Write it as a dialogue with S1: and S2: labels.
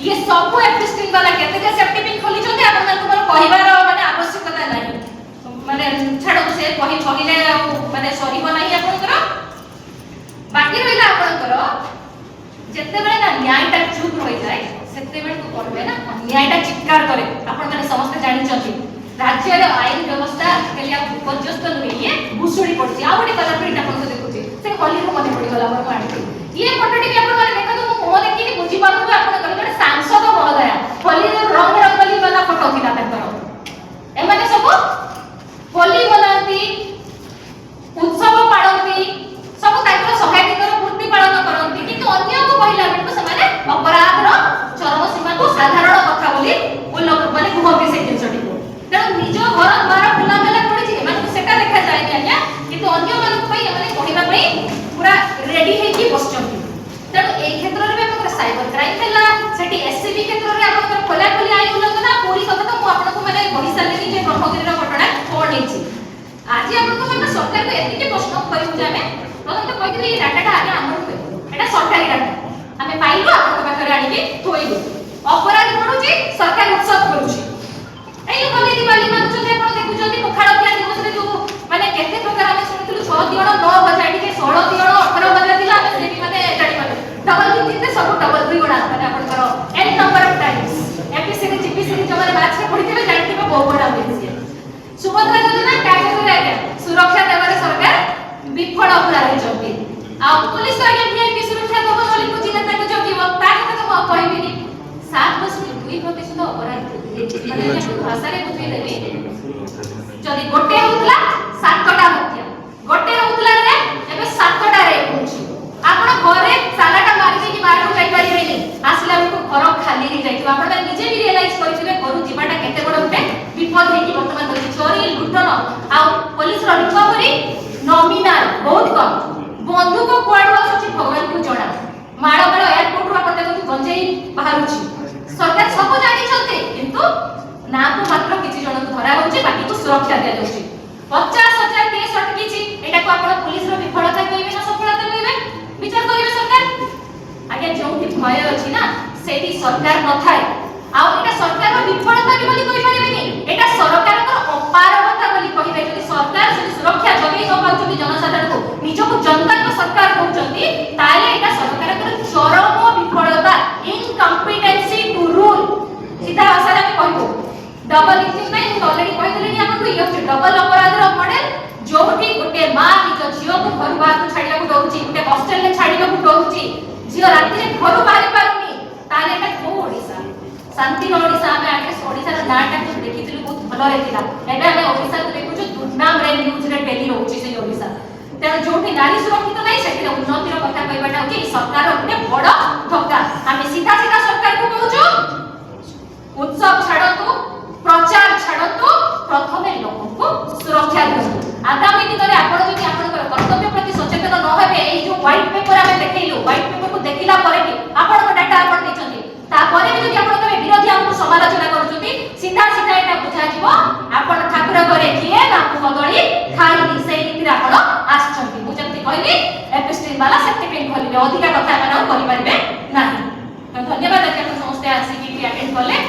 S1: ये सब एफिस्टिंग वाला केते जे सेफ्टी पिन खोली छथि आपण मन कहिबार माने आवश्यकता नाही माने छाडो से कहिले माने सरीब नाही आपनकर बाकी रहिला आपनकर जेते बेले ना न्यायटा चुप होई जाय सेते बेले को करबे ना न्यायटा चित्कार करे आपण माने समस्त जानि छथि राज्य रे आईन व्यवस्था केलिया उपजस्त नुई ये भुसुडी पड़छि आ गोटे कलर प्रिंट आपण देखुछि से होली रो मने पड़ी गला हमर माने ये फोटोटी भी आपण माने देखो तो मो देखि कि बुझी पाबो आपण जड़े सांसद महोदय होली रंग रंगली वाला फोटो थिला तकर ए माने सब होली मनाती उत्सव पाळंती सब ताकर सहायता कर मूर्ति पालन करंती किंतु अन्य को कहिला बेलको से माने अपराध रो चरम सीमा को साधारण कथा बोली उल्लेख माने कुहती से जिंसटी को तेणु निज घर द्वार खुला मेला पड़ी माने सेटा देखा जाय आज्ञा किंतु अन्य मानक पई माने कहिबा पई पूरा रेडी है कि बसचंती तेणु ए क्षेत्र रे हमर साइबर क्राइम हैला सेठी एससीबी क्षेत्र रे हमर खोला खोली आइ उल्लंघन पूरी कथा तो मु आपन को माने कहि सालेनी जे ब्रह्मगिरी रो घटना कोन हेछि आज आपन को माने सरकार को एतिके प्रश्न करिउ जे हमें प्रथम तो कहि कि डाटाटा आगे हमर पे एटा सरकारी डाटा हमें पाइलो आपन को पाखरे आनि के थोइलो अपराध बढुची सरकार उत्सव करूची एई होली दिवाली मानुचते आपण देखुचोती पखाड़ दिया दिवस रे जो माने केते प्रकार हमें सुनिथिलु 6 दियण 9 बजा के 16 दियण 18 बजा दिला हमें सेठी माने जानि पाले डबल किते सब डबल दुई गुणा माने आपण करो n number of times APC रे जीपीसी रे जमाने मैच रे पढिथिबे जानिथिबे बहु बडा होइछि सुभद्रा योजना कागज रे आके सुरक्षा देबारे सरकार विफल पूरा रे जति आ पुलिस आगे वीआईपी सुरक्षा दबो बोली को जिल्ला तक जगिबो ता कथा तो कहबिनी 7.2% अपराध माने भाषा रे बुझी देबी जदी गोटे होतला 7टा हत्या गोटे होतला रे एबे 7टा रे होछि आपण घरे सालाटा मारि कि बाहर को जाई परिबेनी आसला को घर खाली हि जाई आपण निजे भी रियलाइज करिथिबे करू जीवाटा केते बड उठे विपद हे कि वर्तमान होछि चोरी लुटन आ पुलिस रो रिकवरी नॉमिनल बहुत कम बंदूक कोड आछी भगवान को जणा माड़ माड़ एयरपोर्ट रो आपण देखु गंजेई बाहरुछि सरकार सब जानि छथि किंतु ना को मात्र किछि जण धरा होछि बाकी को सुरक्षा दिया जाउछि 50,000 केस अटकीछि एटा को आपण पुलिस रो विफलता कहबे ना सफलता कहबे विचार करिवे सरकार आगे जोंथि भय अछि ना सेठी सरकार न थाए आ एटा सरकार रो विफलता भी बोली कहि परिबेनी एटा सरकार को अपारगता बोली कहिबे जदि सरकार से सुरक्षा जगै न पाउछथि जनसाधारण को निज को जनता को सरकार कहउछथि ताले एटा सरकार को चरम विफलता इनकम्पिटेंसी टू रूल सीधा भाषा में कहबो डबल इंजिन नहीं तो ऑलरेडी कहि देलेनी आपन ये होछि डबल अपराध रो मॉडल जोठी गोटे मां निज झियो को घर बाहर को छाडिया को दउछि गोटे हॉस्टल ले छाडिया को दउछि झियो राति रे घर बाहर पारुनी ताले एटा को ओडिसा शांति ओडिसा में आके ओडिसा रो नाटा को देखिथिलु बहुत भलो हेतिला एबे हमें ओडिसा को देखुछु दुर्नाम रे न्यूज रे टेली रहउछि से ओडिसा तेणु जोठी नारी सुरक्षित नहीं सेठी उन्नतिर कथा कहबाटा होछि सरकार रो गोटे बड़ धक्का हमें सीधा सीधा सरकार को कहउछु उत्सव छाड़तु प्रचार छाड़तु प्रथमे लोक को सुरक्षा दियु आगामी दिन रे आपण जदि आपनकर कर्तव्य प्रति सचेतन न हेबे एई जो व्हाइट पेपर हमें देखैलु व्हाइट पेपर को देखिला परे कि आपण को डाटा आपण दैछथि ता परे भी जदि आपण के विरोधी हमको समालोचना करूछथि सीधा सीधा एटा बुझा जिवो आपण ठाकुर घरे किए ना बदली खाइनी सेई नीति रे आपण आछथि मु जति कहली एपिस्ट्रीम वाला सेफ्टी पिन खोलिबे अधिका कथा माने करि परिबे नाही धन्यवाद। आज आपण समस्त आसी कि अटेंड करले।